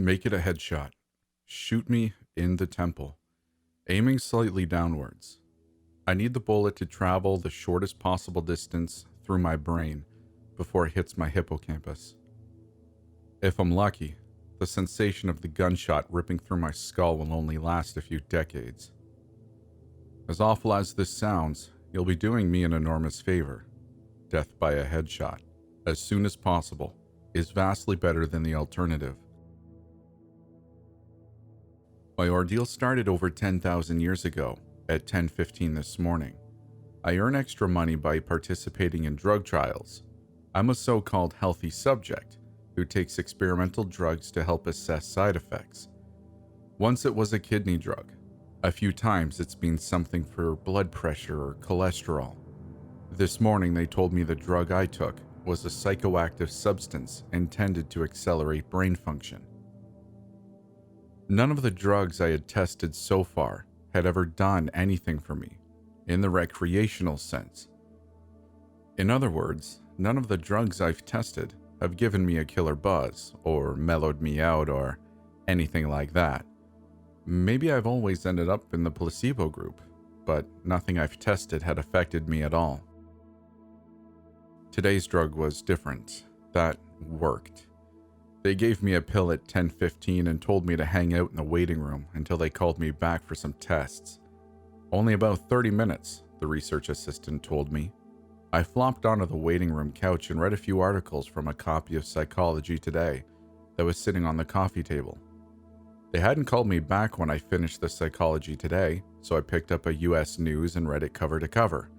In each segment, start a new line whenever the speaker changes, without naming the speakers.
Make it a headshot. Shoot me in the temple, aiming slightly downwards. I need the bullet to travel the shortest possible distance through my brain before it hits my hippocampus. If I'm lucky, the sensation of the gunshot ripping through my skull will only last a few decades. As awful as this sounds, you'll be doing me an enormous favor. Death by a headshot, as soon as possible, is vastly better than the alternative. My ordeal started over 10,000 years ago at 10:15 this morning. I earn extra money by participating in drug trials. I'm a so-called healthy subject who takes experimental drugs to help assess side effects. Once it was a kidney drug. A few times it's been something for blood pressure or cholesterol. This morning they told me the drug I took was a psychoactive substance intended to accelerate brain function. None of the drugs I had tested so far had ever done anything for me, in the recreational sense. In other words, none of the drugs I've tested have given me a killer buzz, or mellowed me out, or anything like that. Maybe I've always ended up in the placebo group, but nothing I've tested had affected me at all. Today's drug was different. That worked. They gave me a pill at 10:15 and told me to hang out in the waiting room until they called me back for some tests. Only about 30 minutes, the research assistant told me. I flopped onto the waiting room couch and read a few articles from a copy of Psychology Today that was sitting on the coffee table. They hadn't called me back when I finished the Psychology Today, so I picked up a US News and read it cover to cover.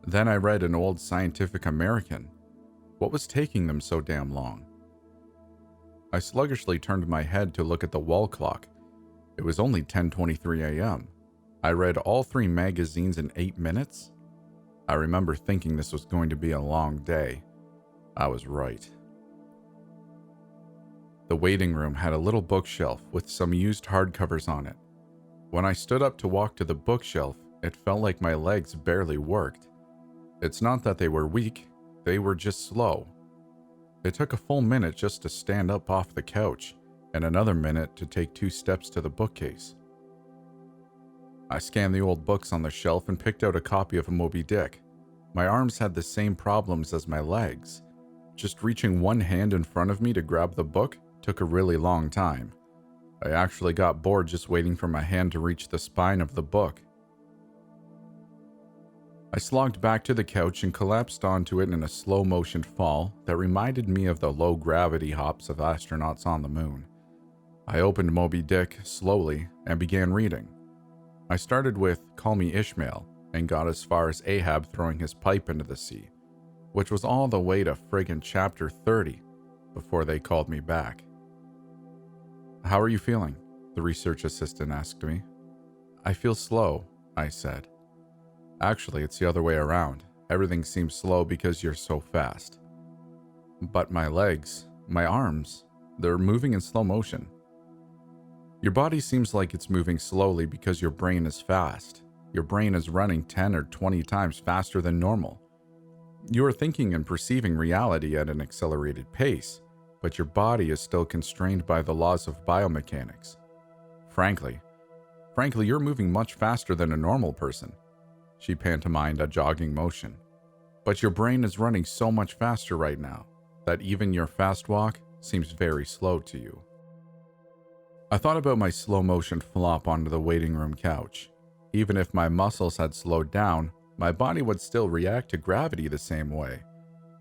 Then I read an old Scientific American. What was taking them so damn long? I sluggishly turned my head to look at the wall clock. It was only 10:23 a.m. I read all 3 magazines in 8 minutes? I remember thinking this was going to be a long day. I was right. The waiting room had a little bookshelf with some used hardcovers on it. When I stood up to walk to the bookshelf, it felt like my legs barely worked. It's not that they were weak, they were just slow. It took a full minute just to stand up off the couch, and another minute to take 2 steps to the bookcase. I scanned the old books on the shelf and picked out a copy of Moby Dick. My arms had the same problems as my legs. Just reaching one hand in front of me to grab the book took a really long time. I actually got bored just waiting for my hand to reach the spine of the book. I slogged back to the couch and collapsed onto it in a slow-motion fall that reminded me of the low-gravity hops of astronauts on the moon. I opened Moby Dick slowly and began reading. I started with "Call Me Ishmael" and got as far as Ahab throwing his pipe into the sea, which was all the way to friggin' chapter 30 before they called me back. "How are you feeling?" the research assistant asked me. "I feel slow," I said. "Actually, it's the other way around. Everything seems slow because you're so fast." "But my legs, my arms, they're moving in slow motion." "Your body seems like it's moving slowly because your brain is fast. Your brain is running 10 or 20 times faster than normal. You are thinking and perceiving reality at an accelerated pace, but your body is still constrained by the laws of biomechanics. Frankly, you're moving much faster than a normal person." She pantomimed a jogging motion. "But your brain is running so much faster right now that even your fast walk seems very slow to you." I thought about my slow motion flop onto the waiting room couch. Even if my muscles had slowed down, my body would still react to gravity the same way.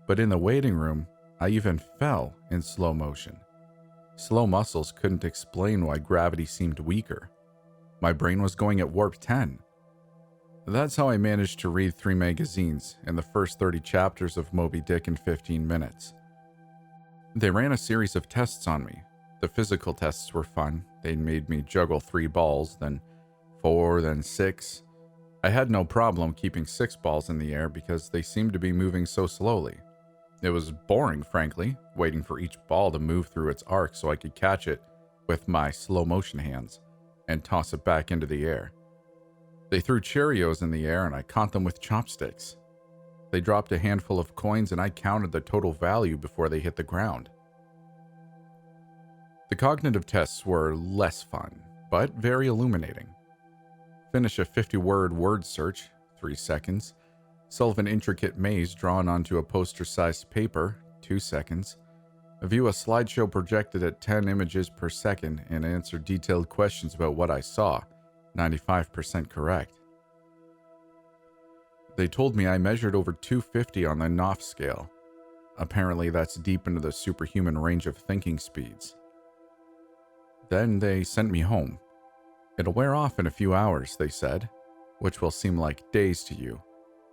But in the waiting room, I even fell in slow motion. Slow muscles couldn't explain why gravity seemed weaker. My brain was going at warp 10. That's how I managed to read 3 magazines and the first 30 chapters of Moby Dick in 15 minutes. They ran a series of tests on me. The physical tests were fun. They made me juggle 3 balls, then 4, then 6. I had no problem keeping 6 balls in the air because they seemed to be moving so slowly. It was boring, frankly, waiting for each ball to move through its arc so I could catch it with my slow motion hands and toss it back into the air. They threw Cheerios in the air and I caught them with chopsticks. They dropped a handful of coins and I counted the total value before they hit the ground. The cognitive tests were less fun, but very illuminating. Finish a 50-word word search, 3 seconds. Solve an intricate maze drawn onto a poster-sized paper, 2 seconds. View a slideshow projected at 10 images per second and answer detailed questions about what I saw, 95% correct. They told me I measured over 250 on the NOF scale. Apparently that's deep into the superhuman range of thinking speeds. Then they sent me home. It'll wear off in a few hours, they said, which will seem like days to you.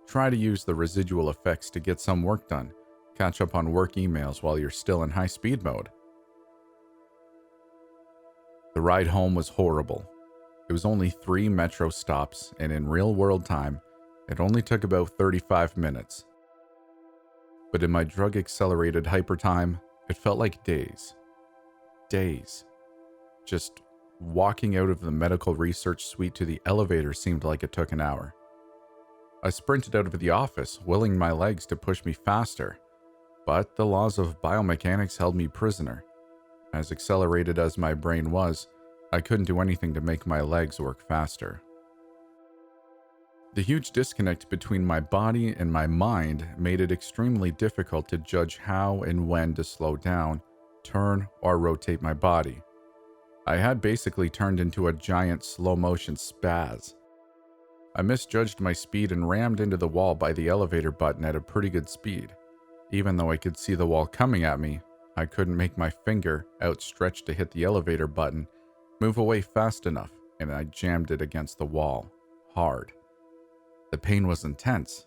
Try to use the residual effects to get some work done. Catch up on work emails while you're still in high speed mode. The ride home was horrible. It was only 3 metro stops, and in real world time, it only took about 35 minutes. But in my drug-accelerated hypertime, it felt like days. Days. Just walking out of the medical research suite to the elevator seemed like it took an hour. I sprinted out of the office, willing my legs to push me faster. But the laws of biomechanics held me prisoner. As accelerated as my brain was, I couldn't do anything to make my legs work faster. The huge disconnect between my body and my mind made it extremely difficult to judge how and when to slow down, turn, or rotate my body. I had basically turned into a giant slow-motion spaz. I misjudged my speed and rammed into the wall by the elevator button at a pretty good speed. Even though I could see the wall coming at me, I couldn't make my finger, outstretched to hit the elevator button, move away fast enough, and I jammed it against the wall, hard. The pain was intense.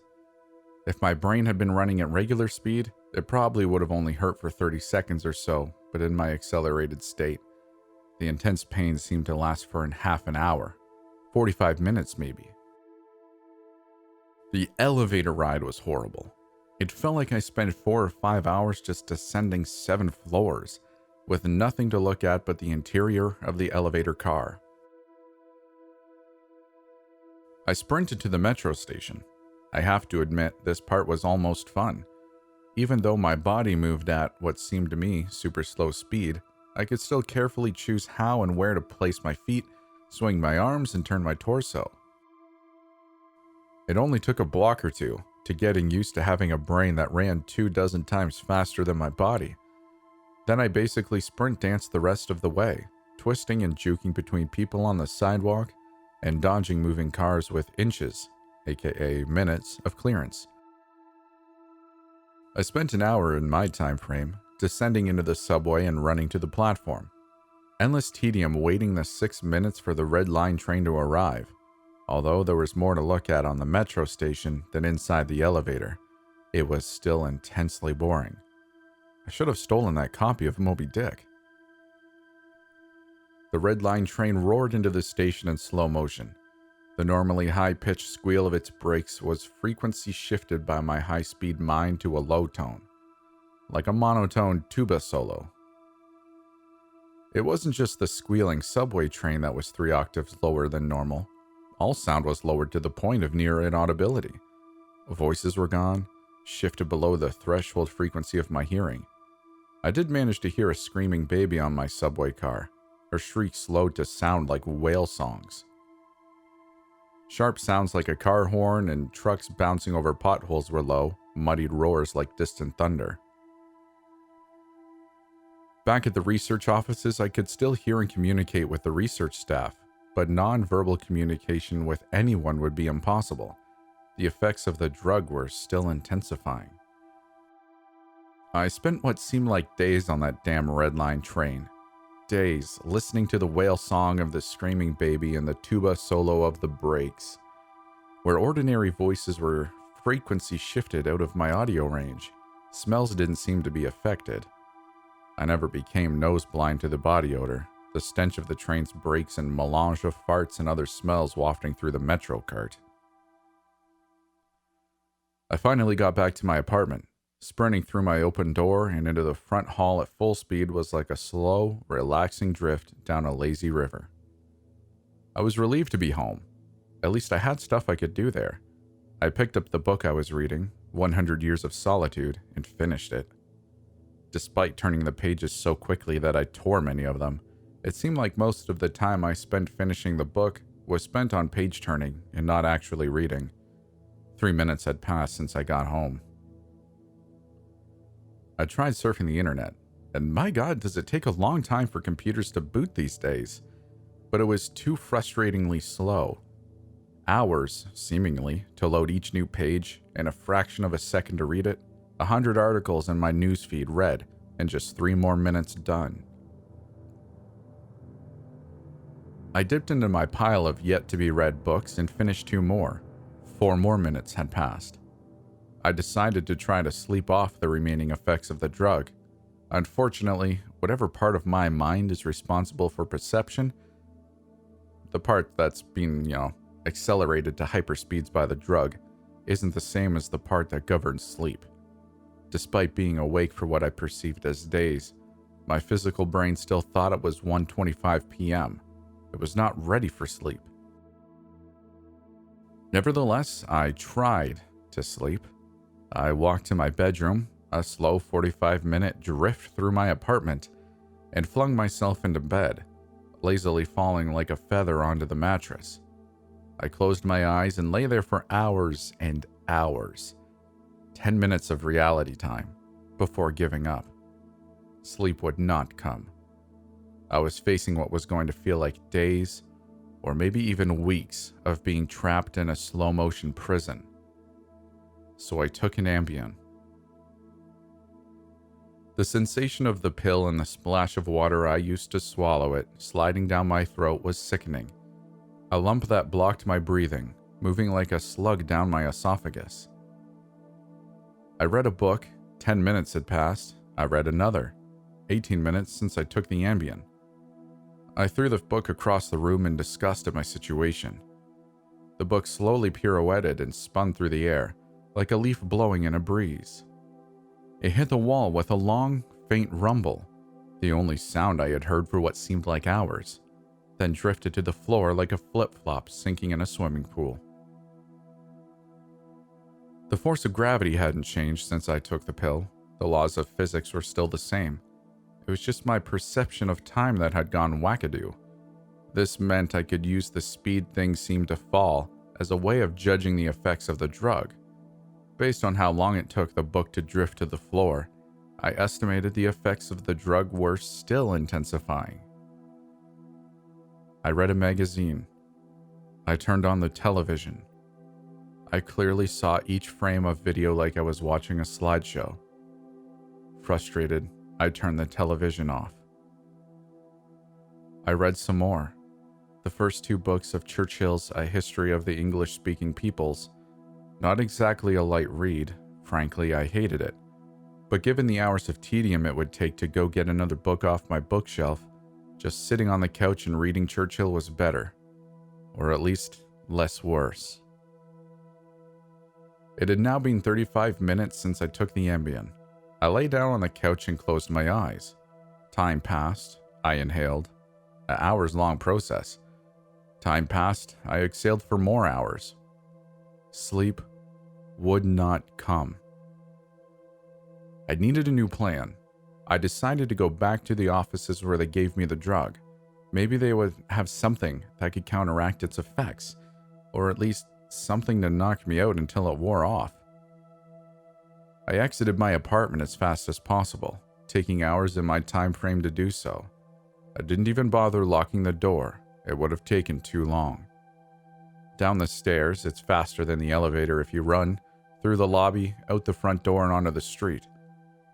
If my brain had been running at regular speed, it probably would have only hurt for 30 seconds or so, but in my accelerated state, the intense pain seemed to last for half an hour, 45 minutes maybe. The elevator ride was horrible. It felt like I spent 4 or 5 hours just descending 7 floors, with nothing to look at but the interior of the elevator car. I sprinted to the metro station. I have to admit, this part was almost fun. Even though my body moved at what seemed to me super slow speed, I could still carefully choose how and where to place my feet, swing my arms, and turn my torso. It only took a block or two to getting used to having a brain that ran 24 times faster than my body. Then I basically sprint danced the rest of the way, twisting and juking between people on the sidewalk and dodging moving cars with inches, aka minutes, of clearance. I spent an hour in my time frame descending into the subway and running to the platform. Endless tedium waiting the 6 minutes for the red line train to arrive. Although there was more to look at on the metro station than inside the elevator, it was still intensely boring. I should have stolen that copy of Moby Dick. The red line train roared into the station in slow motion. The normally high-pitched squeal of its brakes was frequency shifted by my high-speed mind to a low tone, like a monotone tuba solo. It wasn't just the squealing subway train that was 3 octaves lower than normal. All sound was lowered to the point of near inaudibility. Voices were gone, shifted below the threshold frequency of my hearing. I did manage to hear a screaming baby on my subway car. Her shriek slowed to sound like whale songs. Sharp sounds like a car horn and trucks bouncing over potholes were low, muddied roars like distant thunder. Back at the research offices, I could still hear and communicate with the research staff, but non-verbal communication with anyone would be impossible. The effects of the drug were still intensifying. I spent what seemed like days on that damn red line train. Days listening to the whale song of the screaming baby and the tuba solo of the brakes. Where ordinary voices were frequency shifted out of my audio range, smells didn't seem to be affected. I never became nose blind to the body odor, the stench of the train's brakes and melange of farts and other smells wafting through the metro cart. I finally got back to my apartment. Sprinting through my open door and into the front hall at full speed was like a slow, relaxing drift down a lazy river. I was relieved to be home. At least I had stuff I could do there. I picked up the book I was reading, 100 Years of Solitude, and finished it. Despite turning the pages so quickly that I tore many of them, it seemed like most of the time I spent finishing the book was spent on page turning and not actually reading. 3 minutes had passed since I got home. I tried surfing the internet, and my god, does it take a long time for computers to boot these days. But it was too frustratingly slow. Hours, seemingly, to load each new page, and a fraction of a second to read it. 100 articles in my newsfeed read, and just 3 more minutes done. I dipped into my pile of yet-to-be-read books and finished 2 more. 4 more minutes had passed. I decided to try to sleep off the remaining effects of the drug. Unfortunately, whatever part of my mind is responsible for perception, the part that's being, accelerated to hyperspeeds by the drug, isn't the same as the part that governs sleep. Despite being awake for what I perceived as days, my physical brain still thought it was 1:25 p.m. It was not ready for sleep. Nevertheless, I tried to sleep. I walked to my bedroom, a slow 45-minute drift through my apartment, and flung myself into bed, lazily falling like a feather onto the mattress. I closed my eyes and lay there for hours and hours. 10 minutes of reality time before giving up. Sleep would not come. I was facing what was going to feel like days, or maybe even weeks, of being trapped in a slow-motion prison. So I took an Ambien. The sensation of the pill and the splash of water I used to swallow it sliding down my throat was sickening. A lump that blocked my breathing, moving like a slug down my esophagus. I read a book. 10 minutes had passed. I read another. 18 minutes since I took the Ambien. I threw the book across the room in disgust at my situation. The book slowly pirouetted and spun through the air, like a leaf blowing in a breeze. It hit the wall with a long, faint rumble, the only sound I had heard for what seemed like hours, then drifted to the floor like a flip-flop sinking in a swimming pool. The force of gravity hadn't changed since I took the pill. The laws of physics were still the same. It was just my perception of time that had gone wackadoo. This meant I could use the speed things seemed to fall as a way of judging the effects of the drug. Based on how long it took the book to drift to the floor, I estimated the effects of the drug were still intensifying. I read a magazine. I turned on the television. I clearly saw each frame of video like I was watching a slideshow. Frustrated, I turned the television off. I read some more. The first 2 books of Churchill's A History of the English-Speaking Peoples. Not exactly a light read. Frankly, I hated it. But given the hours of tedium it would take to go get another book off my bookshelf, just sitting on the couch and reading Churchill was better. Or at least, less worse. It had now been 35 minutes since I took the Ambien. I lay down on the couch and closed my eyes. Time passed. I inhaled. An hours-long process. Time passed. I exhaled for more hours. Sleep would not come. I needed a new plan. I decided to go back to the offices where they gave me the drug. Maybe they would have something that could counteract its effects, or at least something to knock me out until it wore off. I exited my apartment as fast as possible, taking hours in my time frame to do so. I didn't even bother locking the door. It would have taken too long. Down the stairs, it's faster than the elevator if you run, through the lobby, out the front door and onto the street.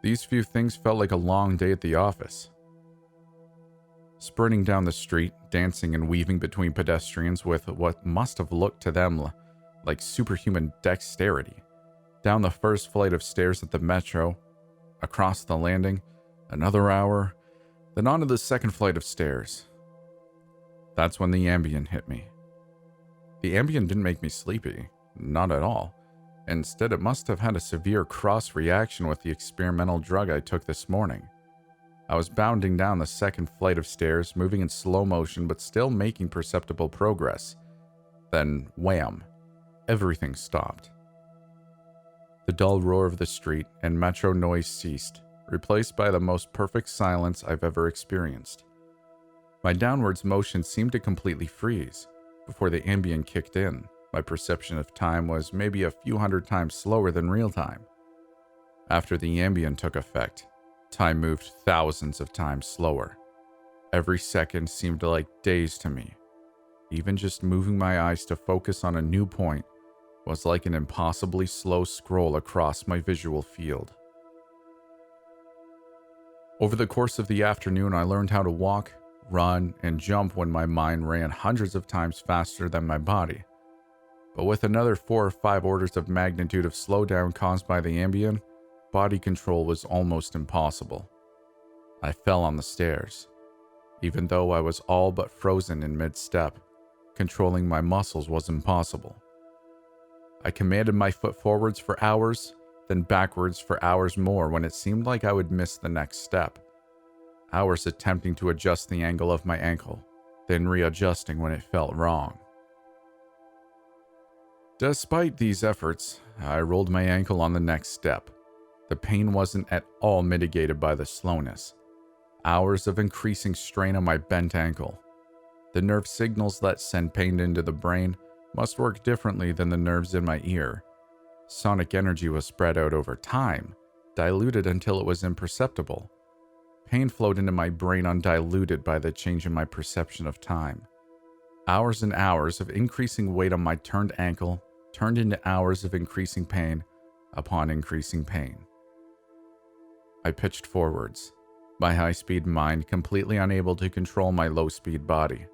These few things felt like a long day at the office. Sprinting down the street, dancing and weaving between pedestrians with what must have looked to them like superhuman dexterity. Down the first flight of stairs at the metro, across the landing, another hour, then onto the second flight of stairs. That's when the Ambien hit me. The Ambien didn't make me sleepy, not at all. Instead, it must have had a severe cross-reaction with the experimental drug I took this morning. I was bounding down the second flight of stairs, moving in slow motion but still making perceptible progress. Then, wham, everything stopped. The dull roar of the street and metro noise ceased. replaced by the most perfect silence I've ever experienced. My downwards motion seemed to completely freeze. Before the Ambien kicked in, my perception of time was maybe a few hundred times slower than real time. After the Ambien took effect, time moved thousands of times slower. Every second seemed like days to me. Even just moving my eyes to focus on a new point was like an impossibly slow scroll across my visual field. Over the course of the afternoon, I learned how to walk, run, and jump when my mind ran hundreds of times faster than my body. But with another 4 or 5 orders of magnitude of slowdown caused by the Ambien, body control was almost impossible. I fell on the stairs. Even though I was all but frozen in mid-step, controlling my muscles was impossible. I commanded my foot forwards for hours, then backwards for hours more when it seemed like I would miss the next step. Hours attempting to adjust the angle of my ankle, then readjusting when it felt wrong. Despite these efforts, I rolled my ankle on the next step. The pain wasn't at all mitigated by the slowness. Hours of increasing strain on my bent ankle. The nerve signals that send pain into the brain must work differently than the nerves in my ear. Sonic energy was spread out over time, diluted until it was imperceptible. Pain flowed into my brain undiluted by the change in my perception of time. Hours and hours of increasing weight on my turned ankle turned into hours of increasing pain upon increasing pain. I pitched forwards, my high-speed mind completely unable to control my low-speed body.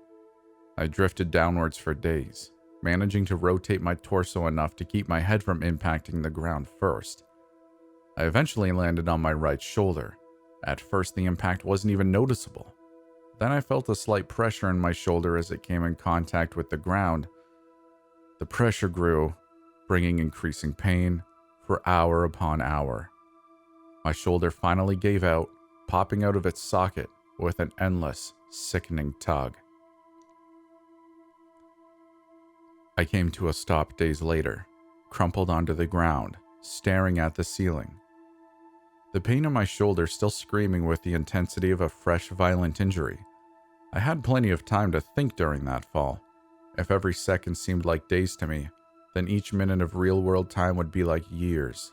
I drifted downwards for days, managing to rotate my torso enough to keep my head from impacting the ground first. I eventually landed on my right shoulder. At first, the impact wasn't even noticeable. Then I felt a slight pressure in my shoulder as it came in contact with the ground. The pressure grew, bringing increasing pain for hour upon hour. My shoulder finally gave out, popping out of its socket with an endless, sickening tug. I came to a stop days later, crumpled onto the ground, staring at the ceiling. The pain in my shoulder still screaming with the intensity of a fresh, violent injury. I had plenty of time to think during that fall. If every second seemed like days to me, then each minute of real-world time would be like years.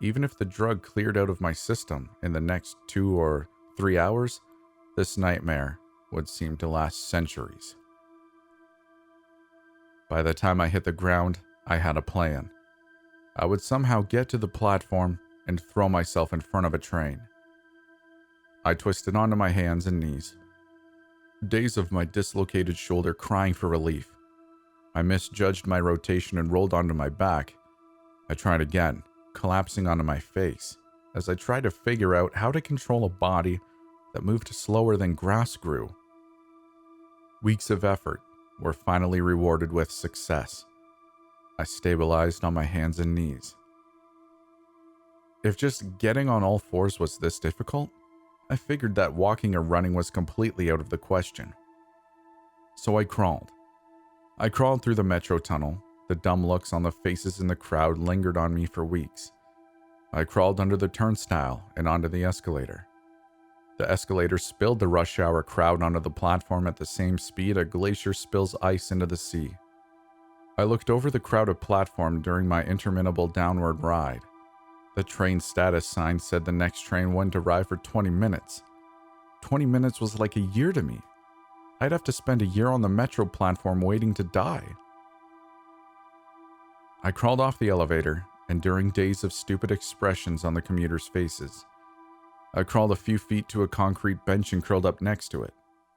Even if the drug cleared out of my system in the next 2 or 3 hours, this nightmare would seem to last centuries. By the time I hit the ground, I had a plan. I would somehow get to the platform and throw myself in front of a train. I twisted onto my hands and knees, days of my dislocated shoulder crying for relief. I misjudged my rotation and rolled onto my back. I tried again, collapsing onto my face, as I tried to figure out how to control a body that moved slower than grass grew. Weeks of effort were finally rewarded with success. I stabilized on my hands and knees. If just getting on all fours was this difficult, I figured that walking or running was completely out of the question. So I crawled. I crawled through the metro tunnel. The dumb looks on the faces in the crowd lingered on me for weeks. I crawled under the turnstile and onto the escalator. The escalator spilled the rush hour crowd onto the platform at the same speed a glacier spills ice into the sea. I looked over the crowded platform during my interminable downward ride. The train status sign said the next train wouldn't arrive for 20 minutes. 20 minutes was like a year to me. I'd have to spend a year on the metro platform waiting to die. I crawled off the elevator, enduring days of stupid expressions on the commuters' faces. I crawled a few feet to a concrete bench and curled up next to it,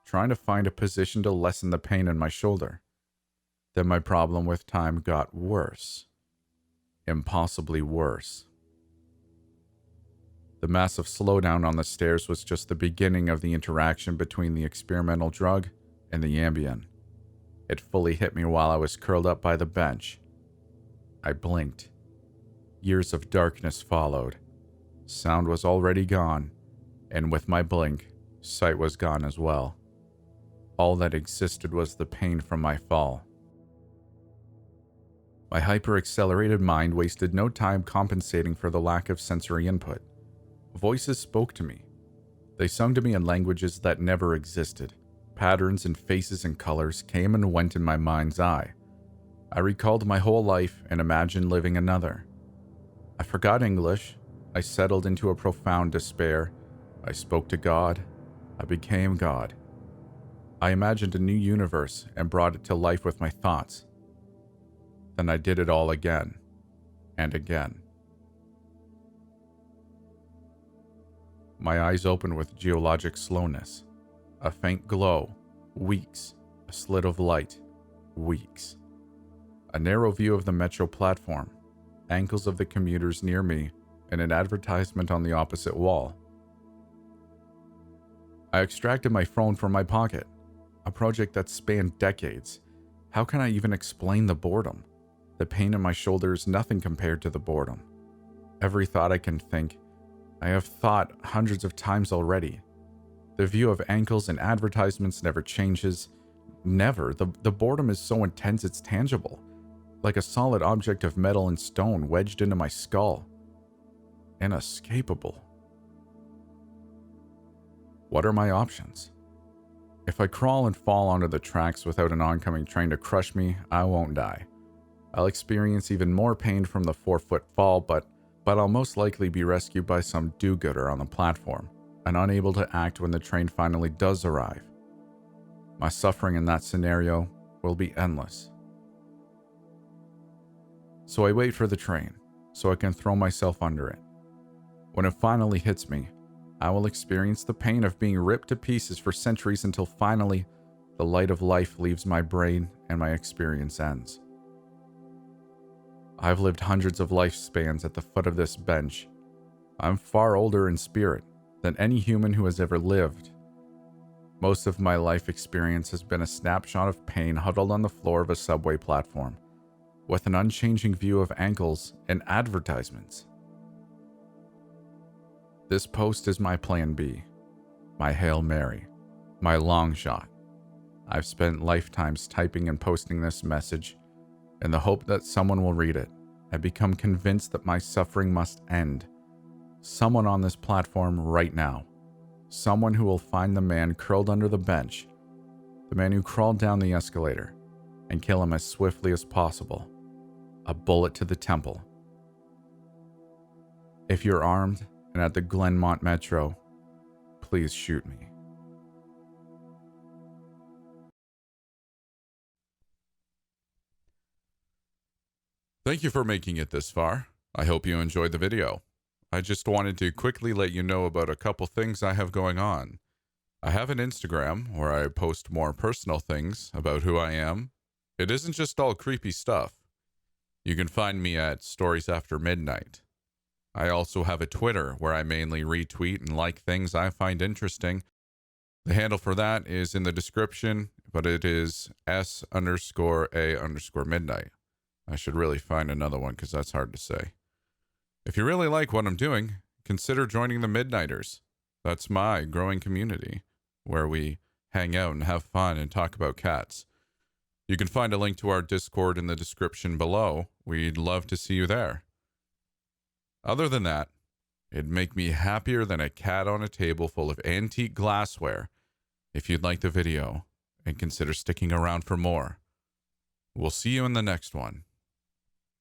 trying to find a position to lessen the pain in my shoulder. Then my problem with time got worse. Impossibly worse. The massive slowdown on the stairs was just the beginning of the interaction between the experimental drug and the Ambien. It fully hit me while I was curled up by the bench. I blinked. Years of darkness followed. Sound was already gone, and with my blink, sight was gone as well. All that existed was the pain from my fall. My hyper-accelerated mind wasted no time compensating for the lack of sensory input. Voices spoke to me. They sung to me in languages that never existed. Patterns and faces and colors came and went in my mind's eye. I recalled my whole life and imagined living another. I forgot English. I settled into a profound despair. I spoke to God. I became God. I imagined a new universe and brought it to life with my thoughts. Then I did it all again and again. My eyes opened with geologic slowness. A faint glow. Weeks. A slit of light. Weeks. A narrow view of the metro platform. Ankles of the commuters near me, and an advertisement on the opposite wall. I extracted my phone from my pocket. A project that spanned decades. How can I even explain the boredom? The pain in my shoulder is nothing compared to the boredom. Every thought I can think, I have thought hundreds of times already. The view of ankles and advertisements never changes. Never. The boredom is so intense it's tangible. Like a solid object of metal and stone wedged into my skull. Inescapable. What are my options? If I crawl and fall onto the tracks without an oncoming train to crush me, I won't die. I'll experience even more pain from the 4-foot fall, but I'll most likely be rescued by some do-gooder on the platform, and unable to act when the train finally does arrive. My suffering in that scenario will be endless. So I wait for the train, so I can throw myself under it. When it finally hits me, I will experience the pain of being ripped to pieces for centuries until finally, the light of life leaves my brain and my experience ends. I've lived hundreds of lifespans at the foot of this bench. I'm far older in spirit than any human who has ever lived. Most of my life experience has been a snapshot of pain huddled on the floor of a subway platform, with an unchanging view of ankles and advertisements. This post is my plan B, my Hail Mary, my long shot. I've spent lifetimes typing and posting this message in the hope that someone will read it and become convinced that my suffering must end. Someone on this platform right now. Someone who will find the man curled under the bench, the man who crawled down the escalator, and kill him as swiftly as possible. A bullet to the temple. If you're armed and at the Glenmont Metro, please shoot me. Thank you for making it this far. I hope you enjoyed the video. I just wanted to quickly let you know about a couple things I have going on. I have an Instagram where I post more personal things about who I am. It isn't just all creepy stuff. You can find me at Stories After Midnight. I also have a Twitter where I mainly retweet and like things I find interesting. The handle for that is in the description, but it is S_A_midnight. I should really find another one because that's hard to say. If you really like what I'm doing, consider joining the Midnighters. That's my growing community where we hang out and have fun and talk about cats. You can find a link to our Discord in the description below. We'd love to see you there. Other than that, it'd make me happier than a cat on a table full of antique glassware if you'd like the video and consider sticking around for more. We'll see you in the next one.